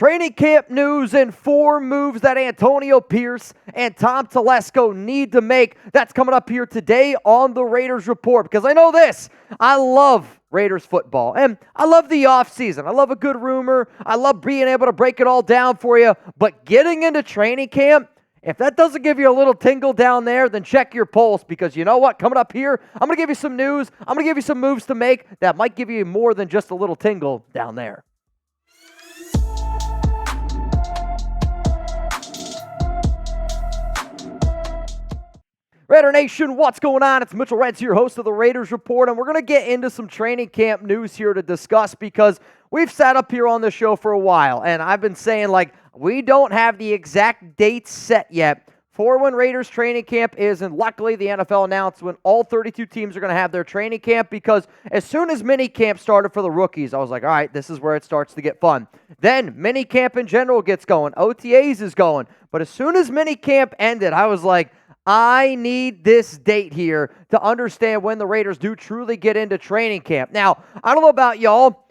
Training camp news and 4 moves that Antonio Pierce and Tom Telesco need to make. That's coming up here today on the Raiders Report, because I know this. I love Raiders football, and I love the offseason. I love a good rumor. I love being able to break it all down for you. But getting into training camp, if that doesn't give you a little tingle down there, then check your pulse, because you know what? Coming up here, I'm going to give you some news. I'm going to give you some moves to make that might give you more than just a little tingle down there. Raider Nation, what's going on? It's Mitchell Reds here, host of the Raiders Report, and we're going to get into some training camp news here to discuss, because we've sat up here on the show for a while, and I've been saying, we don't have the exact dates set yet for when Raiders training camp is, and luckily the NFL announced when all 32 teams are going to have their training camp, because as soon as minicamp started for the rookies, I was like, all right, this is where it starts to get fun. Then minicamp in general gets going, OTAs is going, but as soon as minicamp ended, I was like, I need this date here to understand when the Raiders do truly get into training camp. Now, I don't know about y'all.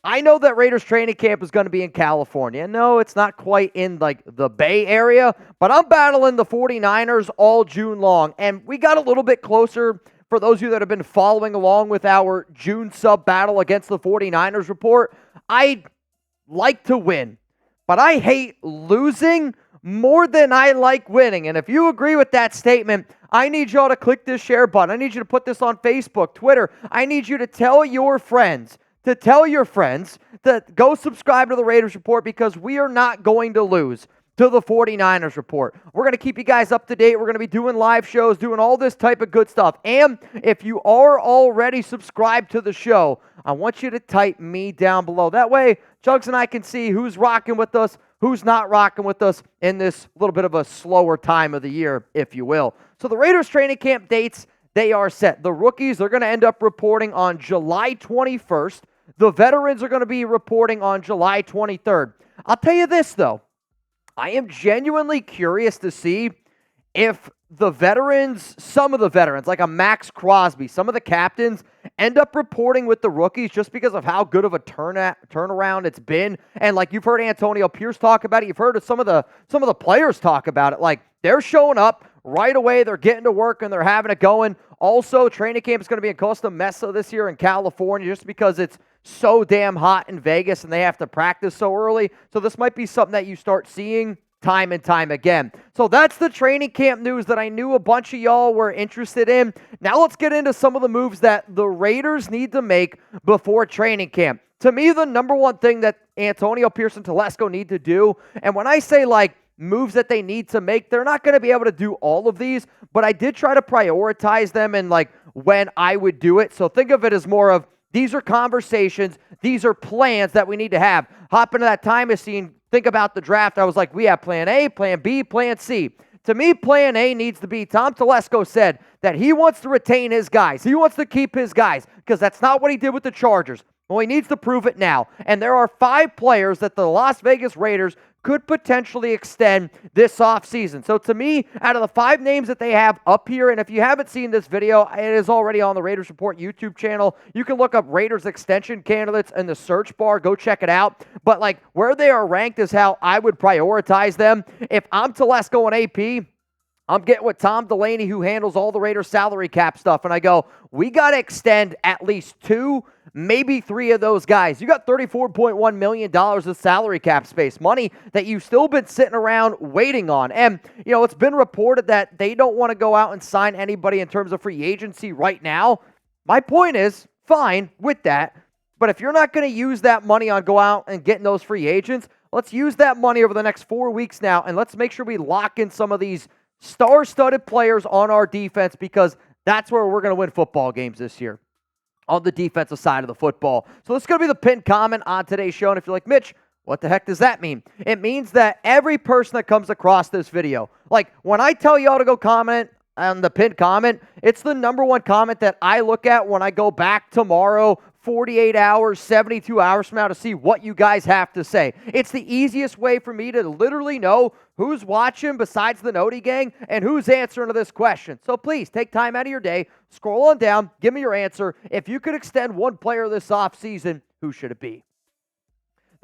I know that Raiders training camp is going to be in California. No, it's not quite in the Bay Area, but I'm battling the 49ers all June long. And we got a little bit closer for those of you that have been following along with our June sub battle against the 49ers report. I like to win, but I hate losing more than I like winning. And if you agree with that statement, I need y'all to click this share button. I need you to put this on Facebook, Twitter. I need you to tell your friends, to go subscribe to the Raiders Report, because we are not going to lose to the 49ers report. We're going to keep you guys up to date. We're going to be doing live shows, doing all this type of good stuff. And if you are already subscribed to the show, I want you to type me down below. That way, Jugs and I can see who's rocking with us, who's not rocking with us in this little bit of a slower time of the year, if you will. So the Raiders training camp dates, they are set. The rookies, they're going to end up reporting on July 21st. The veterans are going to be reporting on July 23rd. I'll tell you this, though. I am genuinely curious to see if the veterans, some of the veterans, like a Maxx Crosby, some of the captains, end up reporting with the rookies just because of how good of a turnaround it's been. And like you've heard Antonio Pierce talk about it, you've heard some of the players talk about it. Like, they're showing up right away, they're getting to work, and they're having it going. Also, training camp is going to be in Costa Mesa this year in California, just because it's so damn hot in Vegas and they have to practice so early. So this might be something that you start seeing time and time again. So that's the training camp news that I knew a bunch of y'all were interested in. Now let's get into some of the moves that the Raiders need to make before training camp. To me, the number one thing that Antonio Pierce and Telesco need to do, and when I say moves that they need to make, they're not going to be able to do all of these, but I did try to prioritize them and when I would do it. So think of it as more of, these are conversations, these are plans that we need to have. Hop into that time machine, think about the draft. I was like, we have plan A, plan B, plan C. To me, plan A needs to be, Tom Telesco said that he wants to retain his guys. He wants to keep his guys, because that's not what he did with the Chargers. Well, he needs to prove it now. And there are 5 players that the Las Vegas Raiders could potentially extend this offseason. So to me, out of the 5 names that they have up here, and if you haven't seen this video, it is already on the Raiders Report YouTube channel. You can look up Raiders extension candidates in the search bar. Go check it out. But where they are ranked is how I would prioritize them. If I'm Telesco and AP, I'm getting with Tom Delaney, who handles all the Raiders salary cap stuff, and I go, we got to extend at least 2, maybe 3 of those guys. You got $34.1 million of salary cap space, money that you've still been sitting around waiting on. And, it's been reported that they don't want to go out and sign anybody in terms of free agency right now. My point is, fine with that, but if you're not going to use that money on go out and getting those free agents, let's use that money over the next 4 weeks now, and let's make sure we lock in some of these star-studded players on our defense, because that's where we're going to win football games this year, on the defensive side of the football. So this is going to be the pinned comment on today's show. And if you're like, Mitch, what the heck does that mean? It means that every person that comes across this video, when I tell y'all to go comment on the pinned comment, it's the number one comment that I look at when I go back tomorrow, 48 hours, 72 hours from now, to see what you guys have to say. It's the easiest way for me to literally know who's watching besides the Noti gang and who's answering to this question. So please take time out of your day, scroll on down, give me your answer. If you could extend one player this offseason, who should it be?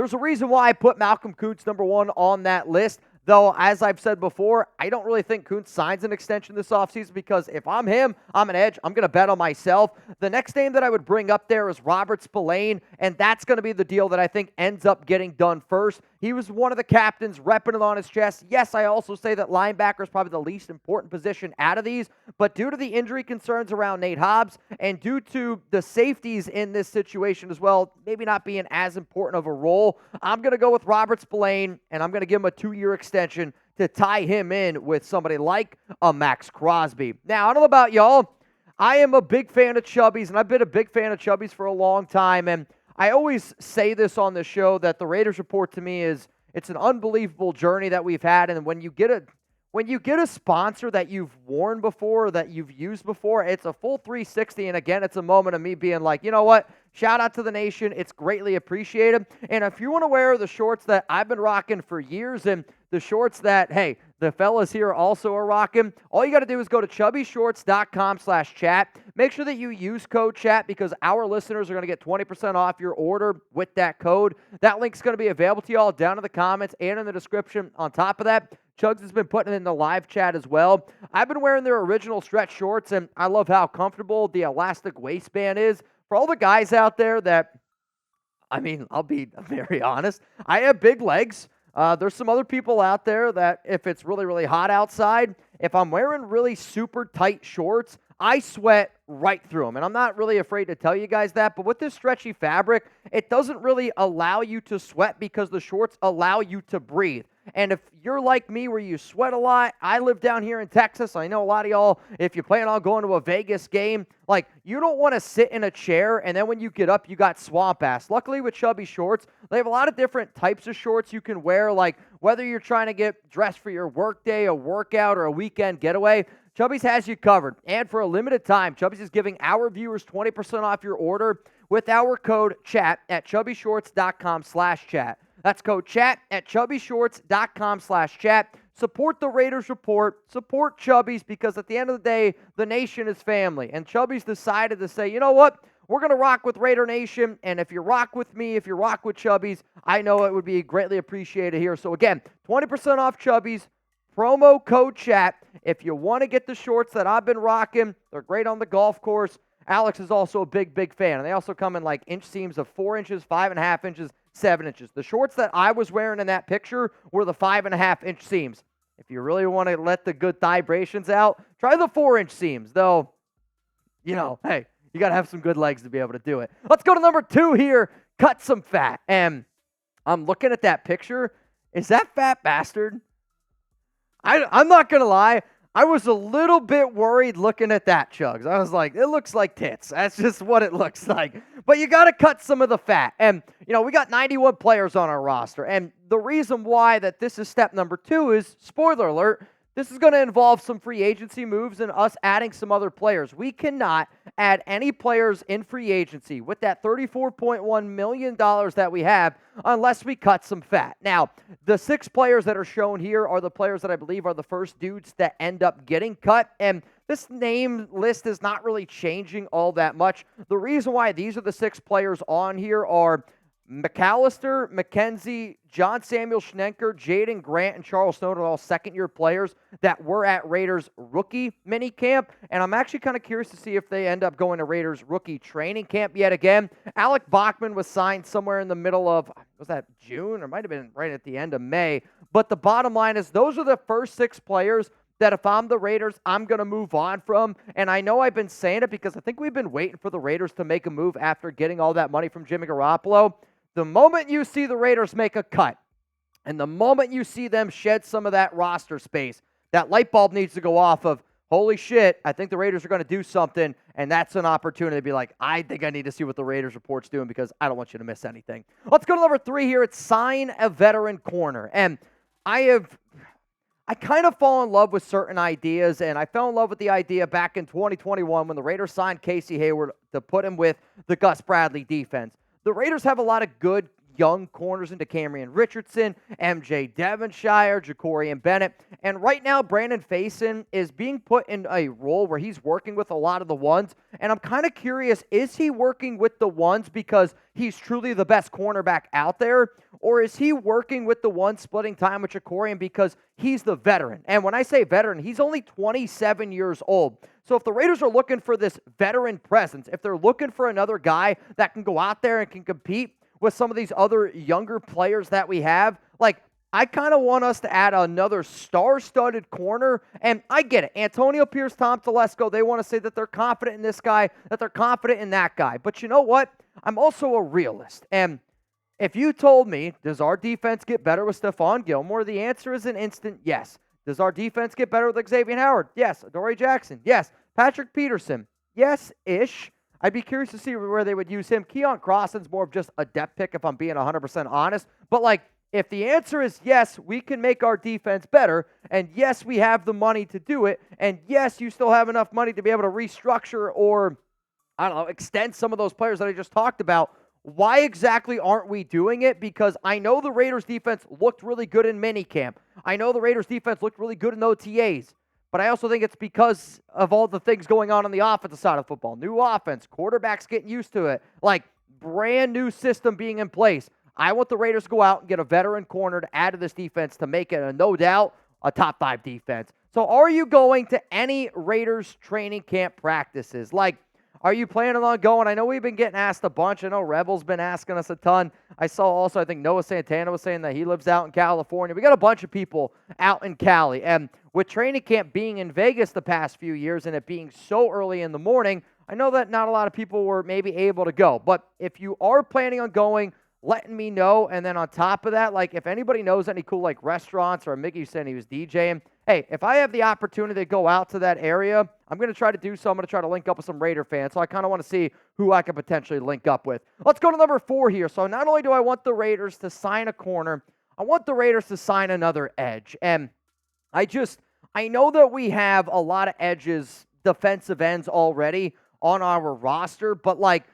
There's a reason why I put Malcolm Koonce number 1 on that list. Though, as I've said before, I don't really think Koonce signs an extension this offseason because if I'm him, I'm an edge. I'm going to bet on myself. The next name that I would bring up there is Robert Spillane, and that's going to be the deal that I think ends up getting done first. He was one of the captains, repping it on his chest. Yes, I also say that linebacker is probably the least important position out of these, but due to the injury concerns around Nate Hobbs and due to the safeties in this situation as well, maybe not being as important of a role, I'm going to go with Robert Spillane, and I'm going to give him a 2-year extension to tie him in with somebody like a Maxx Crosby. Now, I don't know about y'all. I am a big fan of Chubbies, and I've been a big fan of Chubbies for a long time, and I always say this on the show that the Raiders Report to me it's an unbelievable journey that we've had, and when you get a sponsor that you've worn before, or that you've used before, it's a full 360, and again, it's a moment of me being like, you know what? Shout out to the nation. It's greatly appreciated. And if you want to wear the shorts that I've been rocking for years and the shorts that, hey, the fellas here also are rocking, all you got to do is go to chubbyshorts.com/chat. Make sure that you use code chat because our listeners are going to get 20% off your order with that code. That link's going to be available to you all down in the comments and in the description. On top of that, Chugs has been putting it in the live chat as well. I've been wearing their original stretch shorts, and I love how comfortable the elastic waistband is. For all the guys out there that, I mean, I'll be very honest, I have big legs. There's some other people out there that if it's really, really hot outside, if I'm wearing really super tight shorts, I sweat right through them. And I'm not really afraid to tell you guys that, but with this stretchy fabric, it doesn't really allow you to sweat because the shorts allow you to breathe. And if you're like me where you sweat a lot, I live down here in Texas. I know a lot of y'all, if you plan on going to a Vegas game, like you don't want to sit in a chair and then when you get up, you got swamp ass. Luckily with Chubby shorts, they have a lot of different types of shorts you can wear, like whether you're trying to get dressed for your work day, a workout, or a weekend getaway, Chubbies has you covered. And for a limited time, Chubbies is giving our viewers 20% off your order with our code CHAT at chubbyshorts.com/chat. That's code CHAT at chubbyshorts.com/chat. Support the Raiders Report. Support Chubbies because at the end of the day, the nation is family. And Chubbies decided to say, you know what? We're going to rock with Raider Nation. And if you rock with me, if you rock with Chubbies, I know it would be greatly appreciated here. So again, 20% off Chubbies. Promo code CHAT. If you want to get the shorts that I've been rocking, they're great on the golf course. Alex is also a big, big fan. And they also come in like inch seams of 4 inches, 5.5 inches, 7 inches. The shorts that I was wearing in that picture were the 5.5-inch seams. If you really want to let the good vibrations out, try the 4-inch seams. Though, you know, hey, you got to have some good legs to be able to do it. Let's go to number 2 here. Cut some fat. And I'm looking at that picture. Is that fat bastard? I'm not going to lie. I was a little bit worried looking at that, Chugs. I was like, it looks like tits. That's just what it looks like. But you got to cut some of the fat. And, you know, we got 91 players on our roster. And the reason why that this is step number 2 is, spoiler alert, this is going to involve some free agency moves and us adding some other players. We cannot add any players in free agency with that $34.1 million that we have unless we cut some fat. Now, the 6 players that are shown here are the players that I believe are the first dudes that end up getting cut. And this name list is not really changing all that much. The reason why these are the 6 players on here are McAllister, McKenzie, John Samuel Schnenker, Jaden Grant, and Charles Snowden, all second-year players that were at Raiders rookie minicamp. And I'm actually kind of curious to see if they end up going to Raiders rookie training camp yet again. Alec Bachman was signed somewhere in the middle of, was that June? Or might have been right at the end of May. But the bottom line is those are the first 6 players that if I'm the Raiders, I'm going to move on from. And I know I've been saying it because I think we've been waiting for the Raiders to make a move after getting all that money from Jimmy Garoppolo. The moment you see the Raiders make a cut, and the moment you see them shed some of that roster space, that light bulb needs to go off of, holy shit, I think the Raiders are going to do something, and that's an opportunity to be like, I think I need to see what the Raiders report's doing because I don't want you to miss anything. Let's go to number 3 here. It's sign a veteran corner. And I kind of fall in love with certain ideas, and I fell in love with the idea back in 2021 when the Raiders signed Casey Hayward to put him with the Gus Bradley defense. The Raiders have a lot of good young corners into Camryn Richardson, MJ Devonshire, Ja'Cory Bennett, And right now, Brandon Facyson is being put in a role where he's working with a lot of the ones. And I'm kind of curious, is he working with the ones because he's truly the best cornerback out there? Or is he working with the ones splitting time with Jakorian because he's the veteran? And when I say veteran, he's only 27 years old. So if the Raiders are looking for this veteran presence, if they're looking for another guy that can go out there and can compete with some of these other younger players that we have, like, I kind of want us to add another star-studded corner, and I get it. Antonio Pierce, Tom Telesco, they want to say that they're confident in this guy, that they're confident in that guy. But you know what? I'm also a realist, and if you told me, does our defense get better with Stephon Gilmore, the answer is an instant yes. Does our defense get better with Xavien Howard? Yes. Adoree Jackson? Yes. Patrick Peterson? Yes-ish. I'd be curious to see where they would use him. Keion Crossen's more of just a depth pick if I'm being 100% honest, but like, if the answer is yes, we can make our defense better, and yes, we have the money to do it, and yes, you still have enough money to be able to restructure or, I don't know, extend some of those players that I just talked about, why exactly aren't we doing it? Because I know the Raiders defense looked really good in minicamp. I know the Raiders defense looked really good in OTAs, but I also think it's because of all the things going on the offensive side of football. New offense, quarterbacks getting used to it, like brand new system being in place. I want the Raiders to go out and get a veteran corner to add to this defense to make it, no doubt, a top 5 defense. So are you going to any Raiders training camp practices? Like, are you planning on going? I know we've been getting asked a bunch. I know Rebel's been asking us a ton. I saw also, I think Noah Santana was saying that he lives out in California. We got a bunch of people out in Cali. And with training camp being in Vegas the past few years and it being so early in the morning, I know that not a lot of people were maybe able to go. But if you are planning on going, letting me know. And then on top of that, like if anybody knows any cool like restaurants, or Mickey said he was DJing, hey, if I have the opportunity to go out to that area, I'm going to try to do so. I'm going to try to link up with some Raider fans. So I kind of want to see who I can potentially link up with. Let's go to number 4 here. So not only do I want the Raiders to sign a corner, I want the Raiders to sign another edge. And I know that we have a lot of edges, defensive ends already on our roster, but like,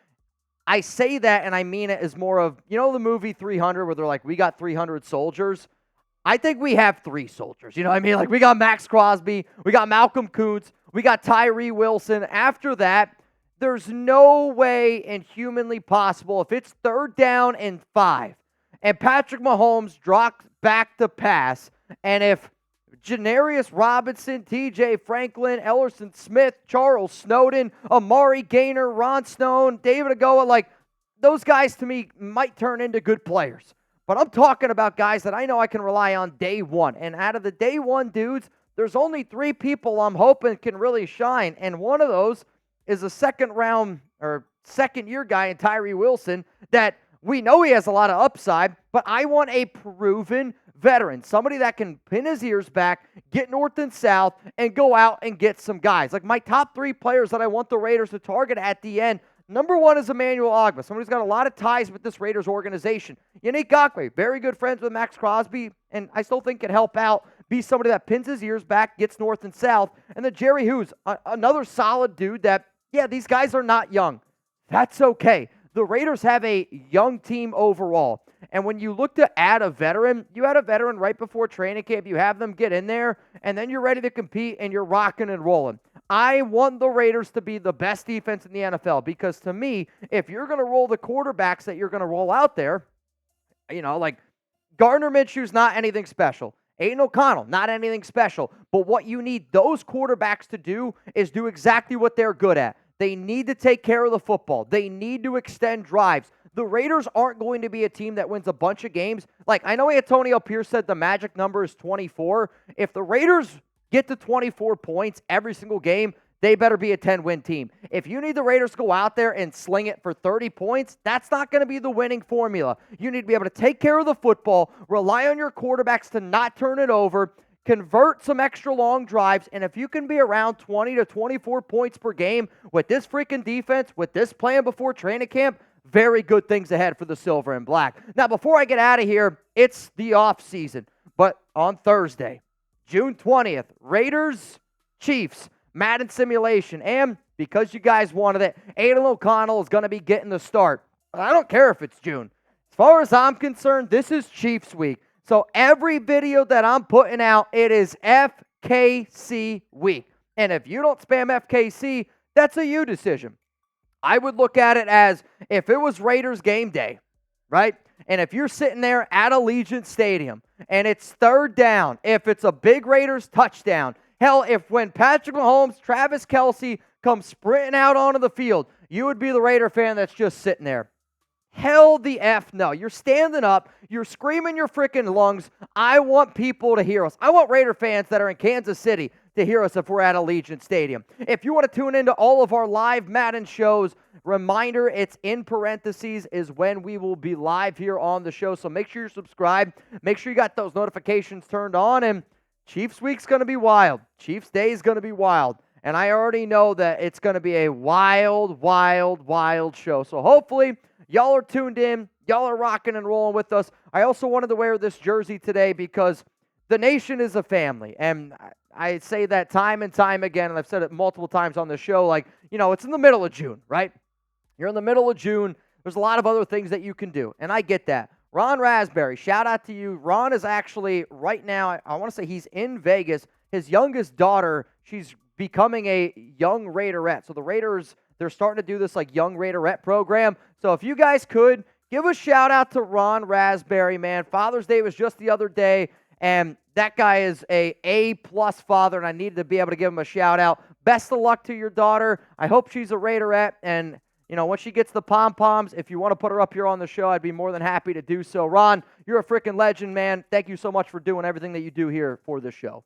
I say that and I mean it as more of, you know, the movie 300 where they're like, we got 300 soldiers. I think we have 3 soldiers. You know what I mean? Like we got Maxx Crosby, we got Malcolm Koonce, we got Tyree Wilson. After that, there's no way and humanly possible if it's 3rd down and 5 and Patrick Mahomes drops back to pass, and if Janarius Robinson, TJ Franklin, Ellerson Smith, Charles Snowden, Amari Gaynor, Ron Stone, David Ogoa, like those guys to me might turn into good players. But I'm talking about guys that I know I can rely on day one. And out of the day one dudes, there's only 3 people I'm hoping can really shine. And one of those is a second-year guy in Tyree Wilson that we know he has a lot of upside, but I want a proven veteran, somebody that can pin his ears back, get north and south, and go out and get some guys. Like my top 3 players that I want the Raiders to target at the end, number 1 is Emmanuel Ogbah, somebody who's got a lot of ties with this Raiders organization. Yannick Ngakoue, very good friends with Maxx Crosby, and I still think can help out, be somebody that pins his ears back, gets north and south. And then Jerry Hughes, another solid dude that, yeah, these guys are not young. That's okay. The Raiders have a young team overall. And when you look to add a veteran, you add a veteran right before training camp, you have them get in there, and then you're ready to compete and you're rocking and rolling. I want the Raiders to be the best defense in the NFL because to me, if you're going to roll the quarterbacks that you're going to roll out there, you know, like Gardner Minshew's not anything special. Aiden O'Connell, not anything special. But what you need those quarterbacks to do is do exactly what they're good at. They need to take care of the football. They need to extend drives. The Raiders aren't going to be a team that wins a bunch of games. Like, I know Antonio Pierce said the magic number is 24. If the Raiders get to 24 points every single game, they better be a 10-win team. If you need the Raiders to go out there and sling it for 30 points, that's not going to be the winning formula. You need to be able to take care of the football, rely on your quarterbacks to not turn it over, convert some extra long drives, and if you can be around 20 to 24 points per game with this freaking defense, with this plan before training camp, very good things ahead for the Silver and Black. Now, before I get out of here, it's the off season, but on Thursday, June 20th, Raiders, Chiefs, Madden simulation, and because you guys wanted it, Aiden O'Connell is going to be getting the start. I don't care if it's June. As far as I'm concerned, this is Chiefs week. So every video that I'm putting out, it is FKC week. And if you don't spam FKC, that's a you decision. I would look at it as if it was Raiders game day, right? And if you're sitting there at Allegiant Stadium and it's third down, if it's a big Raiders touchdown, hell, if when Patrick Mahomes, Travis Kelce come sprinting out onto the field, you would be the Raider fan that's just sitting there. Hell the F no. You're standing up. You're screaming your freaking lungs. I want people to hear us. I want Raider fans that are in Kansas City to hear us if we're at Allegiant Stadium. If you want to tune into all of our live Madden shows, reminder, it's in parentheses is when we will be live here on the show. So make sure you're subscribed. Make sure you got those notifications turned on. And Chiefs week's going to be wild. Chiefs day is going to be wild. And I already know that it's going to be a wild, wild, wild show. So hopefully y'all are tuned in. Y'all are rocking and rolling with us. I also wanted to wear this jersey today because the nation is a family. And I say that time and time again, and I've said it multiple times on the show, like, you know, it's in the middle of June, right? You're in the middle of June. There's a lot of other things that you can do, and I get that. Ron Raspberry, shout out to you. Ron is actually, right now, I want to say he's in Vegas. His youngest daughter, she's becoming a young Raiderette. So the Raiders, they're starting to do this, like, young Raiderette program. So if you guys could, give a shout out to Ron Raspberry, man. Father's Day was just the other day, and that guy is A-plus father, and I needed to be able to give him a shout-out. Best of luck to your daughter. I hope she's a Raiderette, and, you know, once she gets the pom-poms, if you want to put her up here on the show, I'd be more than happy to do so. Ron, you're a freaking legend, man. Thank you so much for doing everything that you do here for this show.